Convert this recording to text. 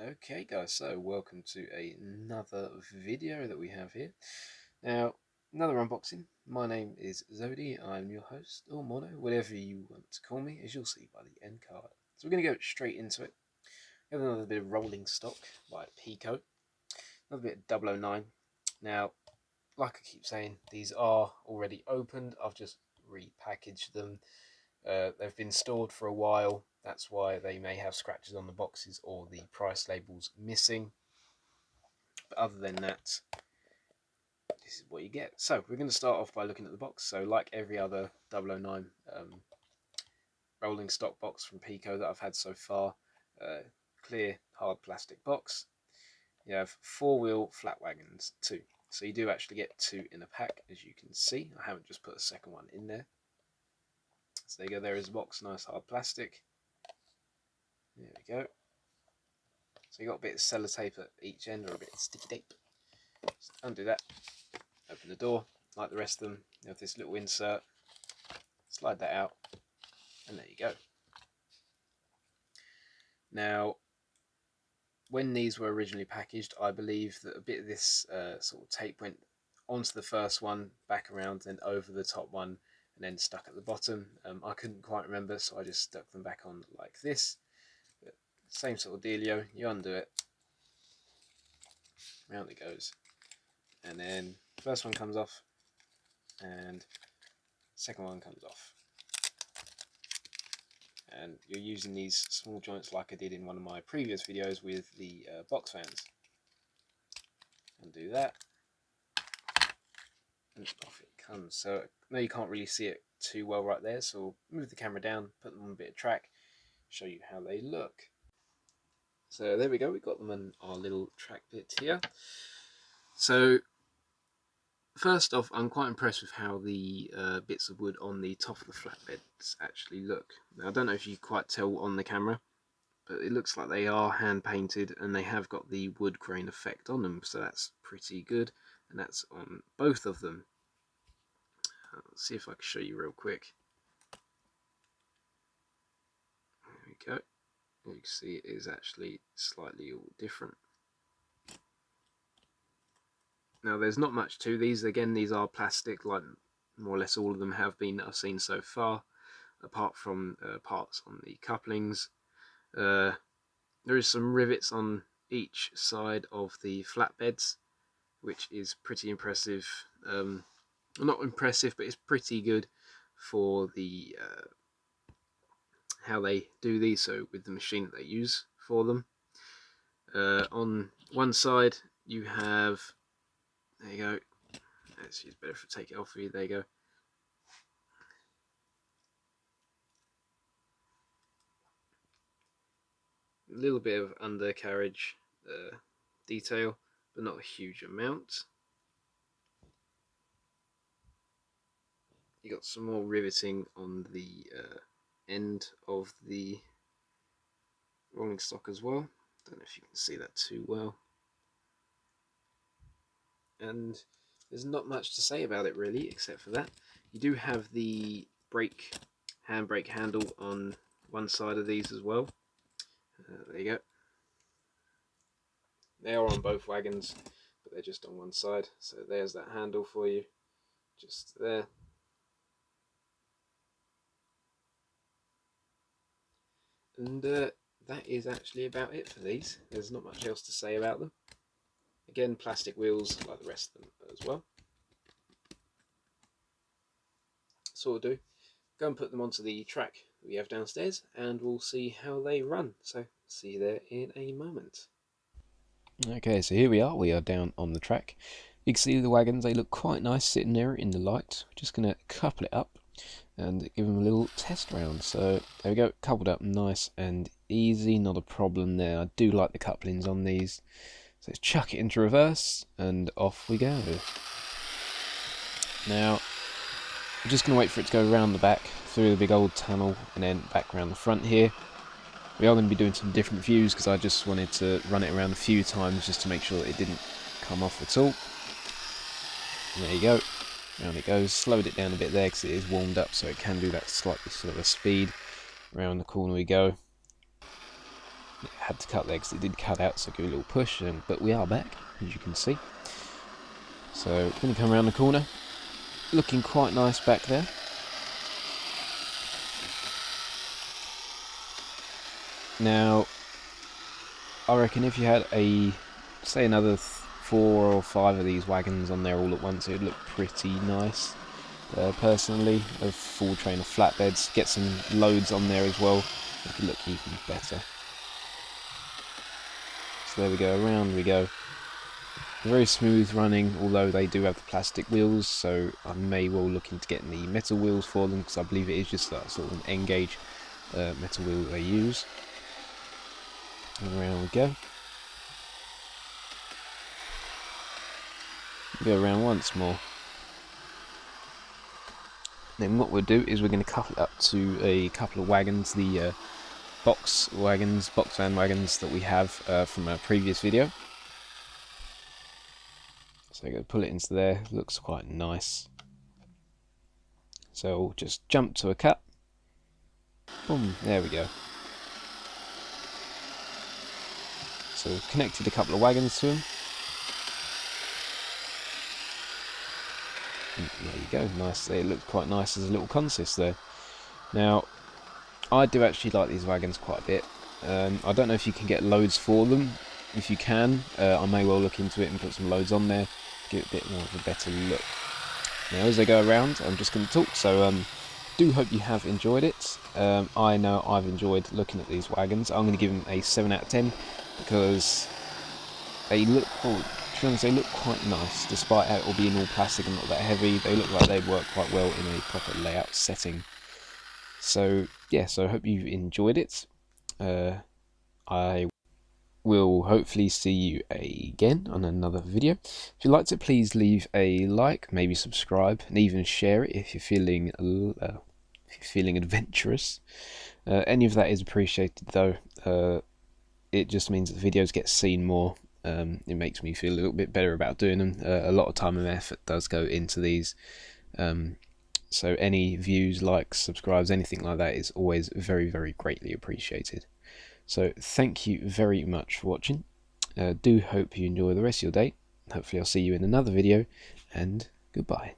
Okay guys, so welcome to another video that we have here. Now, another unboxing. My name is Zodi, I'm your host, or Mono, whatever you want to call me, as you'll see by the end card. So we're going to go straight into it. We have another bit of rolling stock by Peco, another bit of 009. Now, like I keep saying, these are already opened, I've just repackaged them. They've been stored for a while, that's why they may have scratches on the boxes or the price labels missing. But other than that, this is what you get. So we're going to start off by looking at the box. So like every other 009 rolling stock box from Peco that I've had so far, clear hard plastic box. You have 4-wheel flat wagons, two. So you do actually get two in a pack, as you can see. I haven't just put a second one in there. So there you go, there is a box, nice hard plastic. There we go. So you got a bit of sellotape at each end, or a bit of sticky tape. Just undo that, open the door, like the rest of them. You have this little insert, slide that out, and there you go. Now, when these were originally packaged, I believe that a bit of this sort of tape went onto the first one, back around, then over the top one, and then stuck at the bottom. I couldn't quite remember, so I just stuck them back on like this. But same sort of dealio, you undo it, round it goes, and then first one comes off, and second one comes off. And you're using these small joints like I did in one of my previous videos with the box fans. Undo that, and off it comes. So now you can't really see it too well right there, so we'll move the camera down, put them on a bit of track, show you how they look. So there we go, we've got them on our little track bit here. So first off, I'm quite impressed with how the bits of wood on the top of the flatbeds actually look. Now I don't know if you quite tell on the camera, but it looks like they are hand painted and they have got the wood grain effect on them, so that's pretty good, and that's on both of them. Let's see if I can show you real quick. There we go. You can see it is actually slightly all different. Now there's not much to these. Again, these are plastic, like more or less all of them have been that I've seen so far, apart from parts on the couplings. There is some rivets on each side of the flatbeds, which is pretty impressive. Not impressive, but it's pretty good for the how they do these, so with the machine that they use for them. On one side you have, there you go, it's better if I take it off for you, there you go. A little bit of undercarriage detail, but not a huge amount. You got some more riveting on the end of the rolling stock as well. Don't know if you can see that too well. And there's not much to say about it really, except for that. You do have the handbrake handle on one side of these as well. There you go. They are on both wagons, but they're just on one side. So there's that handle for you, just there. And that is actually about it for these. There's not much else to say about them. Again, plastic wheels like the rest of them as well. So we'll do, go and put them onto the track we have downstairs, and we'll see how they run. So see you there in a moment. Okay, so here we are down on the track. You can see the wagons, they look quite nice sitting there in the light. We're just going to couple it up and give them a little test round. So there we go, coupled up nice and easy, not a problem there. I do like the couplings on these. So let's chuck it into reverse and off we go. Now I'm just going to wait for it to go around the back through the big old tunnel and then back around the front here. We are going to be doing some different views because I just wanted to run it around a few times just to make sure that it didn't come off at all. And there you go, round it goes. Slowed it down a bit there because it is warmed up, so it can do that slightly slower speed. Around the corner we go. had to cut there because it did cut out, so give it a little push, but we are back, as you can see. So we're going to come around the corner, looking quite nice back there. Now, I reckon if you had say another 4 or 5 of these wagons on there all at once, it would look pretty nice. Personally, a full train of flatbeds, get some loads on there as well, it could look even better. So there we go, around we go. Very smooth running, although they do have the plastic wheels, so I may well look into getting the metal wheels for them, because I believe it is just that sort of an N gauge metal wheel that they use. And around we go. Go around once more. Then what we'll do is we're going to couple it up to a couple of wagons, the box van wagons that we have from a previous video. So I'm going to pull it into there, looks quite nice. So we'll just jump to a cut. Boom, there we go. So we've connected a couple of wagons to them. And there you go, nice. It looks quite nice as a little consist there. Now, I do actually like these wagons quite a bit. I don't know if you can get loads for them. If you can, I may well look into it and put some loads on there, give it a bit more of a better look. Now, as I go around, I'm just going to talk, so do hope you have enjoyed it. I know I've enjoyed looking at these wagons. I'm going to give them a 7 out of 10 because they look, to be honest, they look quite nice, despite it all being all plastic and not that heavy. They look like they'd work quite well in a proper layout setting. So yeah, so I hope you enjoyed it. I will hopefully see you again on another video. If you liked it, please leave a like, maybe subscribe, and even share it if you're feeling adventurous. Any of that is appreciated, though. It just means that the videos get seen more. It makes me feel a little bit better about doing them. A lot of time and effort does go into these. So any views, likes, subscribes, anything like that is always very, very greatly appreciated. So thank you very much for watching. Do hope you enjoy the rest of your day. Hopefully I'll see you in another video, and goodbye.